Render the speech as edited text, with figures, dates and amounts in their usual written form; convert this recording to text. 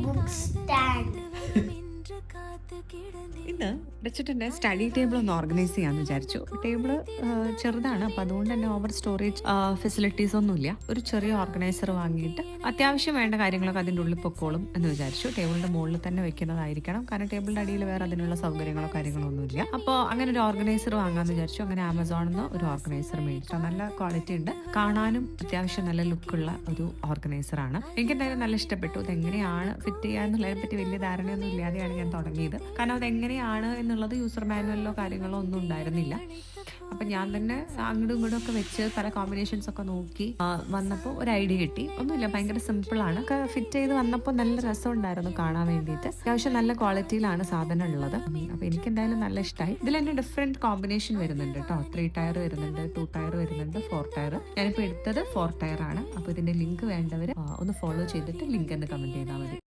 book stand. ഇന്ന് വെച്ചിട്ടുണ്ട് study table ഒന്ന് ഓർഗനൈസ് ചെയ്യാന്ന് വിചാരിച്ചു. ടേബിള് ചെറുതാണ്, അപ്പം അതുകൊണ്ട് തന്നെ ഓവർ സ്റ്റോറേജ് ഫെസിലിറ്റീസ് ഒന്നുമില്ല. ഒരു ചെറിയ ഓർഗനൈസർ വാങ്ങിയിട്ട് അത്യാവശ്യം വേണ്ട കാര്യങ്ങളൊക്കെ അതിൻ്റെ ഉള്ളിൽ പൊക്കോളും എന്ന് വിചാരിച്ചു. ടേബിളിന്റെ മുകളിൽ തന്നെ വെക്കുന്നതായിരിക്കണം, കാരണം ടേബിളിന്റെ അടിയിൽ വേറെ അതിനുള്ള സൗകര്യങ്ങളോ കാര്യങ്ങളോ ഒന്നുമില്ല. അപ്പോൾ അങ്ങനെ ഒരു ഓർഗനൈസർ വാങ്ങാന്ന് വിചാരിച്ചു. അങ്ങനെ ആമസോണിൽ നിന്ന് ഒരു ഓർഗനൈസർ മേടിച്ചു. നല്ല ക്വാളിറ്റി ഉണ്ട്, കാണാനും അത്യാവശ്യം നല്ല ലുക്കുള്ള ഒരു ഓർഗനൈസർ ആണ്. എനിക്ക് എന്തായാലും നല്ല ഇഷ്ടപ്പെട്ടു. ഇതെങ്ങനെയാണ് ഫിറ്റ് ചെയ്യാന്നുള്ളതിനെ പറ്റി വലിയ ധാരണയൊന്നും ഇല്ലാതെയാണ് ഞാൻ തുടങ്ങിയത്. കാരണം അതെങ്ങനെയാണ് എന്നുള്ളത് യൂസർ മാനുവലിലോ കാര്യങ്ങളോ ഒന്നും ഉണ്ടായിരുന്നില്ല. അപ്പം ഞാൻ തന്നെ അങ്ങോട്ടും ഇങ്ങോട്ടും ഒക്കെ വെച്ച് പല കോമ്പിനേഷൻസ് ഒക്കെ നോക്കി വന്നപ്പോൾ ഒരു ഐഡിയ കിട്ടി. ഒന്നുമില്ല, ഭയങ്കര സിമ്പിളാണ്. ഫിറ്റ് ചെയ്ത് വന്നപ്പോൾ നല്ല രസം ഉണ്ടായിരുന്നു കാണാൻ വേണ്ടിയിട്ട്. അത്യാവശ്യം നല്ല ക്വാളിറ്റിയിലാണ് സാധനം ഉള്ളത്. അപ്പോൾ എനിക്ക് എന്തായാലും നല്ല ഇഷ്ടമായി. ഇതിൽ തന്നെ ഡിഫറെൻറ്റ് കോമ്പിനേഷൻ വരുന്നുണ്ട് കേട്ടോ. 3 ടയർ വരുന്നുണ്ട്, 2 ടയർ വരുന്നുണ്ട്, 4 ടയർ. ഞാനിപ്പോൾ എടുത്തത് 4 ടയർ ആണ്. അപ്പോൾ ഇതിൻ്റെ ലിങ്ക് വേണ്ടവർ ഒന്ന് ഫോളോ ചെയ്തിട്ട് ലിങ്ക് എന്ന് കമൻറ്റ് ചെയ്താൽ മതി.